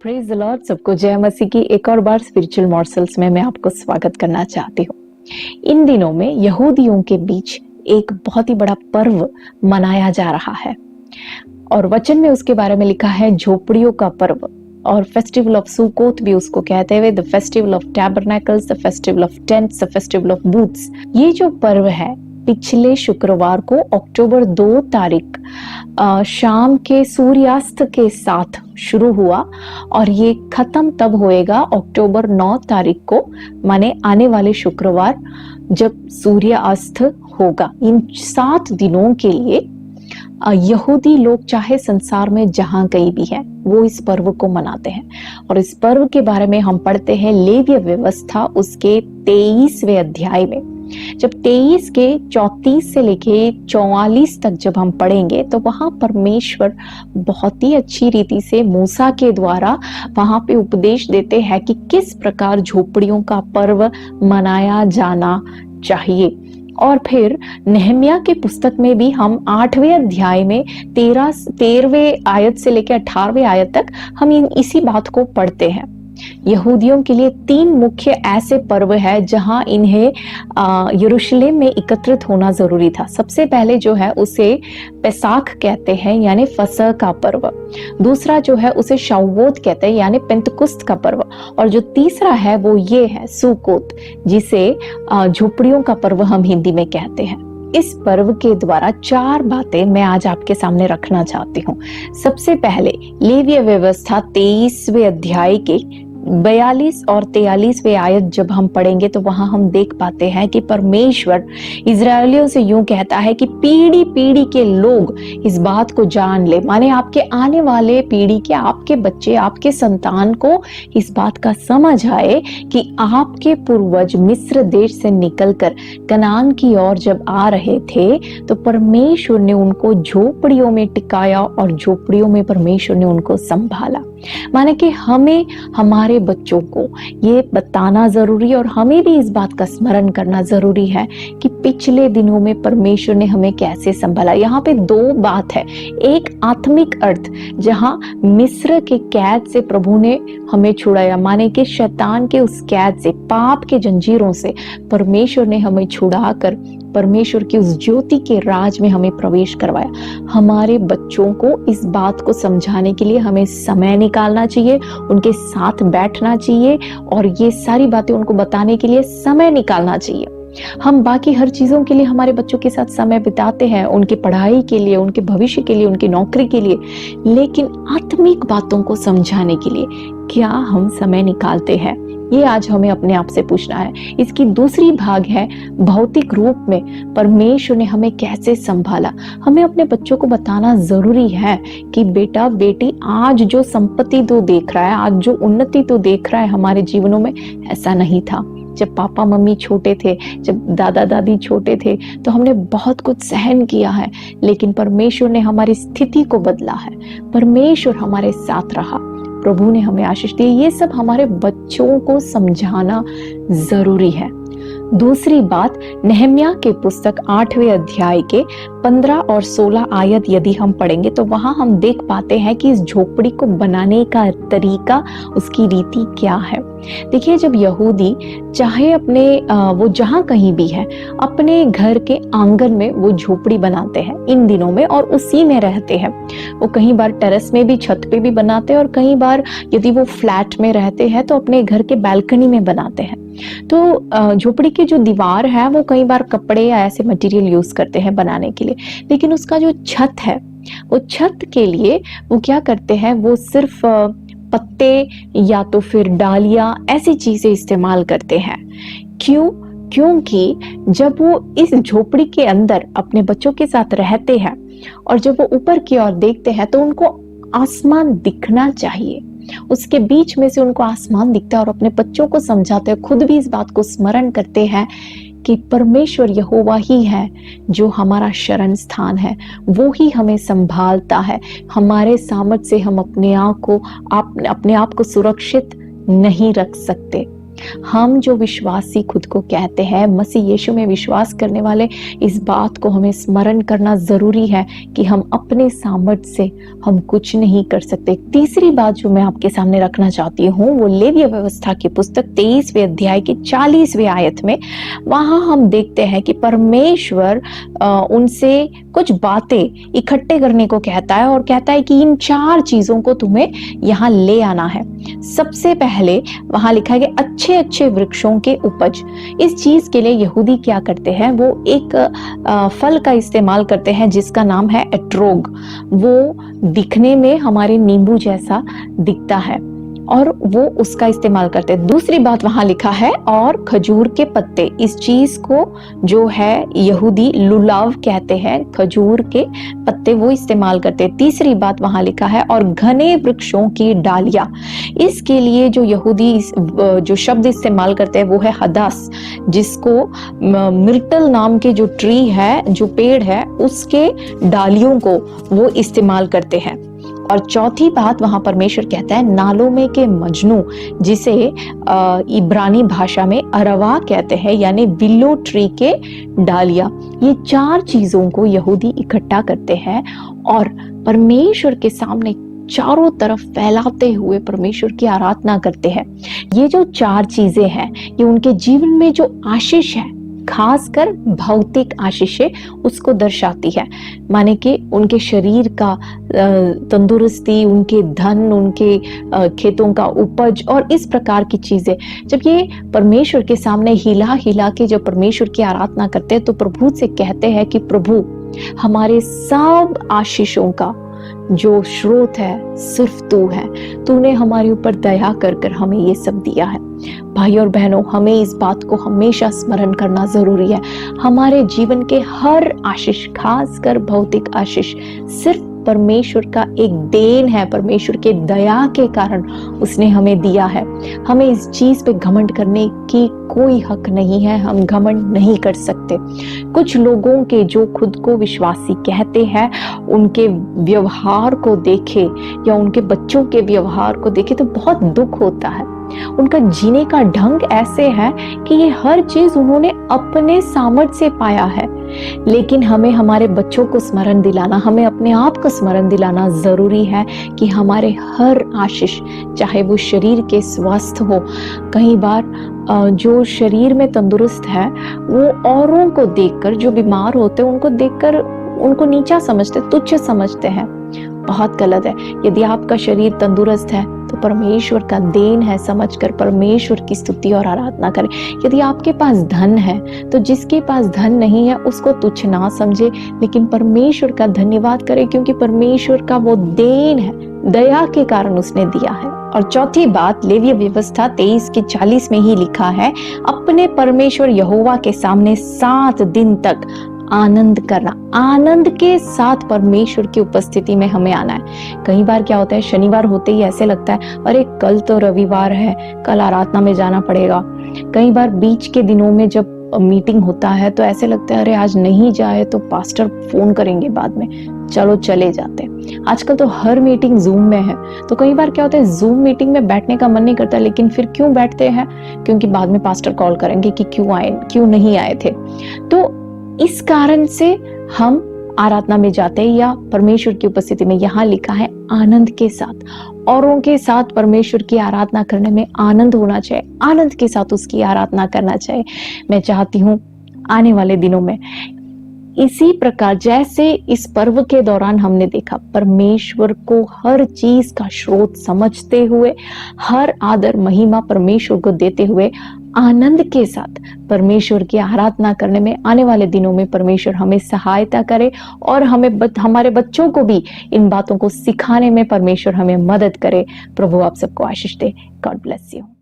Praise the Lord. सबको जय मसीह की एक और बार स्पिरिचुअल मॉर्सल्स में मैं आपको स्वागत करना चाहती हूँ। इन दिनों में यहूदियों के बीच एक बहुत ही बड़ा पर्व मनाया जा रहा है और वचन में उसके बारे में लिखा है झोपड़ियों का पर्व, और फेस्टिवल ऑफ सुकोत भी उसको कहते हुए, the festival of tabernacles, the festival of tents, the festival of booths. ये जो पर्व है पिछले शुक्रवार को अक्टूबर 2 तारीख शाम के सूर्यास्त के साथ शुरू हुआ और ये खत्म तब होएगा अक्टूबर 9 तारीख को, माने आने वाले शुक्रवार जब सूर्यास्त होगा। इन 7 दिनों के लिए यहूदी लोग चाहे संसार में जहां कहीं भी हैं वो इस पर्व को मनाते हैं। और इस पर्व के बारे में हम पढ़ते हैं लेवीय व्यवस्था उसके 23वें अध्याय में। जब 23 के 34 से लेके 44 तक जब हम पढ़ेंगे तो वहां परमेश्वर बहुत ही अच्छी रीति से मूसा के द्वारा वहां पे उपदेश देते हैं कि किस प्रकार झोपड़ियों का पर्व मनाया जाना चाहिए। और फिर नहम्याह के पुस्तक में भी हम 8वें अध्याय में 13वें आयत से लेकर 18वें आयत तक हम इसी बात को पढ़ते हैं। यहूदियों के लिए 3 मुख्य ऐसे पर्व है जहां इन्हें यरूशलेम में एकत्रित होना जरूरी था। सबसे पहले जो है उसे पैसाख कहते हैं यानी फसह का पर्व, दूसरा जो है उसे शव्वोत कहते हैं यानी पेंतकुस्त का पर्व, और जो तीसरा है वो ये है सुकोत, जिसे झोपड़ियों का पर्व हम हिंदी में कहते हैं। इस पर्व के द्वारा 4 बातें मैं आज आपके सामने रखना चाहती हूँ। सबसे पहले लेवीय व्यवस्था 23वें अध्याय के 42 और 43वें आयत जब हम पढ़ेंगे तो वहां हम देख पाते हैं कि परमेश्वर इजरायलियों से यूं कहता है कि पीढ़ी पीढ़ी के लोग इस बात को जान ले, माने आपके आने वाले पीढ़ी के, आपके बच्चे, आपके संतान को इस बात का समझ आए कि आपके पूर्वज मिस्र देश से निकलकर कनान की ओर जब आ रहे थे तो परमेश्वर ने उनको झोपड़ियों में टिकाया और झोपड़ियों में परमेश्वर ने उनको संभाला। माने कि हमें हमारे बच्चों को ये बताना जरूरी है और हमें भी इस बात का स्मरण करना जरूरी है कि पिछले दिनों में परमेश्वर ने हमें कैसे संभाला। यहाँ पे 2 बात है, एक आत्मिक अर्थ जहाँ मिस्र के कैद से प्रभु ने हमें छुड़ाया, माने कि शैतान के उस कैद से, पाप के जंजीरों से परमेश्वर ने हमें छुड़ाकर परमेश्वर की उस ज्योति के राज में हमें प्रवेश करवाया। हमारे बच्चों को इस बात को समझाने के लिए हमें समय निकालना चाहिए, उनके साथ बैठना चाहिए और ये सारी बातें उनको बताने के लिए समय निकालना चाहिए। हम बाकी हर चीजों के लिए हमारे बच्चों के साथ समय बिताते हैं, उनकी पढ़ाई के लिए, उनके भविष्य के लिए, उनकी नौकरी के लिए, लेकिन आत्मिक बातों को समझाने के लिए क्या हम समय निकालते हैं? ये आज हमें अपने आप से पूछना है। इसकी दूसरी भाग है भौतिक रूप में परमेश्वर ने हमें कैसे संभाला। हमें अपने बच्चों को बताना जरूरी है कि बेटा बेटी आज जो संपत्ति तो देख रहा है, आज जो उन्नति तो देख रहा है हमारे जीवनों में, ऐसा नहीं था। जब पापा मम्मी छोटे थे, जब दादा दादी छोटे थे तो हमने बहुत कुछ सहन किया है, लेकिन परमेश्वर ने हमारी स्थिति को बदला है, परमेश्वर हमारे साथ रहा, प्रभु ने हमें आशीष दी। ये सब हमारे बच्चों को समझाना जरूरी है। दूसरी बात, नहम्याह के पुस्तक 8वें अध्याय के 15 और 16 आयत यदि हम पढ़ेंगे तो वहां हम देख पाते हैं कि इस झोपड़ी को बनाने का तरीका, उसकी रीति क्या है। देखिए, जब यहूदी चाहे अपने वो जहां कहीं भी है अपने घर के आंगन में वो झोपड़ी बनाते हैं इन दिनों में और उसी में रहते हैं। वो कई बार टेरेस में भी, छत पे भी बनाते हैं और कई बार यदि वो फ्लैट में रहते हैं तो अपने घर के बालकनी में बनाते हैं। तो झोपड़ी की जो दीवार है वो कई बार कपड़े या ऐसे मटेरियल यूज करते हैं बनाने के लिए, लेकिन उसका जो छत है वो छत के लिए वो क्या करते हैं, वो सिर्फ पत्ते या तो फिर डालियां ऐसी चीजें इस्तेमाल करते हैं। क्यों? क्योंकि जब वो इस झोपड़ी के अंदर अपने बच्चों के साथ रहते हैं और जब वो ऊपर की ओर देखते हैं तो उनको आसमान दिखना चाहिए, उसके बीच में से उनको आसमान दिखता है और अपने बच्चों को समझाते हैं, खुद भी इस बात को स्मरण करते हैं कि परमेश्वर यहोवा ही है जो हमारा शरण स्थान है, वो ही हमें संभालता है। हमारे सामर्थ्य से हम अपने आप को सुरक्षित नहीं रख सकते। हम जो विश्वासी खुद को कहते हैं, मसीह यीशु में विश्वास करने वाले, इस बात को हमें स्मरण करना जरूरी है कि हम अपने सामर्थ्य से हम कुछ नहीं कर सकते। तीसरी बात जो मैं आपके सामने रखना चाहती हूँ वो लेविय व्यवस्था की पुस्तक 23वें अध्याय की 40वें आयत में, वहां हम देखते हैं कि परमेश्वर उनसे कुछ बातें इकट्ठे करने को कहता है और कहता है कि इन 4 चीजों को तुम्हें यहाँ ले आना है। सबसे पहले वहां लिखा है कि अच्छे अच्छे वृक्षों के उपज। इस चीज के लिए यहूदी क्या करते हैं, वो एक फल का इस्तेमाल करते हैं जिसका नाम है एट्रोग। वो दिखने में हमारे नींबू जैसा दिखता है और वो उसका इस्तेमाल करते हैं। दूसरी बात वहां लिखा है और खजूर के पत्ते। इस चीज को जो है यहूदी लुलाव कहते हैं, खजूर के पत्ते वो इस्तेमाल करते हैं। तीसरी बात वहां लिखा है और घने वृक्षों की डालियां। इसके लिए जो यहूदी जो शब्द इस्तेमाल करते हैं वो है हदास, जिसको मिर्टल नाम के जो ट्री है, जो पेड़ है, उसके डालियों को वो इस्तेमाल करते हैं। और चौथी बात वहां परमेश्वर कहता है नालों में के मजनू, जिसे इब्रानी भाषा में अरवा कहते हैं, यानी विलो ट्री के डालियां। ये 4 चीजों को यहूदी इकट्ठा करते हैं और परमेश्वर के सामने चारों तरफ फैलाते हुए परमेश्वर की आराधना करते हैं। ये जो 4 चीजें हैं, ये उनके जीवन में जो आशीष है, खासकर भौतिक आशीषें, उसको दर्शाती है। माने कि उनके शरीर का तंदुरुस्ती, उनके धन, उनके खेतों का उपज और इस प्रकार की चीजें। जब ये परमेश्वर के सामने हिला हिला के जब परमेश्वर की आराधना करते हैं तो प्रभु से कहते हैं कि प्रभु, हमारे सब आशीषों का जो स्रोत है सिर्फ तू है। तूने हमारे ऊपर दया कर कर हमें ये सब दिया है। भाई और बहनों, हमें इस बात को हमेशा स्मरण करना जरूरी है। हमारे जीवन के हर आशीष, खासकर भौतिक आशीष, सिर्फ परमेश्वर का एक देन है। परमेश्वर के दया के कारण उसने हमें दिया है। हमें इस चीज पे घमंड करने की कोई हक नहीं है। हम घमंड नहीं कर सकते। कुछ लोगों के जो खुद को विश्वासी कहते हैं, उनके व्यवहार को देखे या उनके बच्चों के व्यवहार को देखे तो बहुत दुख होता है। उनका जीने का ढंग ऐसे है कि ये हर चीज उन्होंने अपने सामर्थ्य से पाया है। लेकिन हमें हमारे बच्चों को स्मरण दिलाना, हमें अपने आप को स्मरण दिलाना जरूरी है कि हमारे हर आशीष, चाहे वो शरीर के स्वस्थ हो, कई बार जो शरीर में तंदुरुस्त है वो औरों को देखकर, जो बीमार होते हैं उनको देखकर उनको नीचा समझते, तुच्छ समझते हैं। बहुत गलत है। यदि आपका शरीर तंदुरुस्त है तो परमेश्वर का देन है समझकर परमेश्वर की स्तुति और आराधना करें। यदि आपके पास धन है तो जिसके पास धन नहीं है उसको तुच्छ ना समझे, लेकिन परमेश्वर का धन्यवाद करें, क्योंकि परमेश्वर का वो देन है, दया के कारण उसने दिया है। और चौथी बात, लेविय व्यवस्था 23 के 40 में ही लिखा है, अपने परमेश्वर यहोवा के सामने 7 दिन तक आनंद करना। आनंद के साथ परमेश्वर की उपस्थिति में हमें आना है। कई बार क्या होता है, शनिवार होते ही ऐसे लगता है अरे कल तो रविवार है, कल आराधना में जाना पड़ेगा। कई बार बीच के दिनों में जब मीटिंग होता है तो ऐसे लगता है अरे आज नहीं जाए तो पास्टर फोन करेंगे बाद में, चलो चले जाते हैं। आजकल तो हर मीटिंग जूम में है, तो कई बार क्या होता है जूम मीटिंग में बैठने का मन नहीं करता, लेकिन फिर क्यों बैठते हैं? क्योंकि बाद में पास्टर कॉल करेंगे कि क्यों नहीं आए थे। तो इस कारण से हम आराधना में जाते हैं या परमेश्वर की उपस्थिति में। यहाँ लिखा है आनंद के साथ, औरों के साथ परमेश्वर की आराधना करने में आनंद होना चाहिए, आनंद के साथ उसकी आराधना करना चाहिए। मैं चाहती हूँ आने वाले दिनों में इसी प्रकार, जैसे इस पर्व के दौरान हमने देखा, परमेश्वर को हर चीज का स्रोत समझते हुए, हर आदर महिमा परमेश्वर को देते हुए, आनंद के साथ परमेश्वर की आराधना करने में आने वाले दिनों में परमेश्वर हमें सहायता करे और हमारे बच्चों को भी इन बातों को सिखाने में परमेश्वर हमें मदद करे। प्रभु आप सबको आशीष दे। God bless you.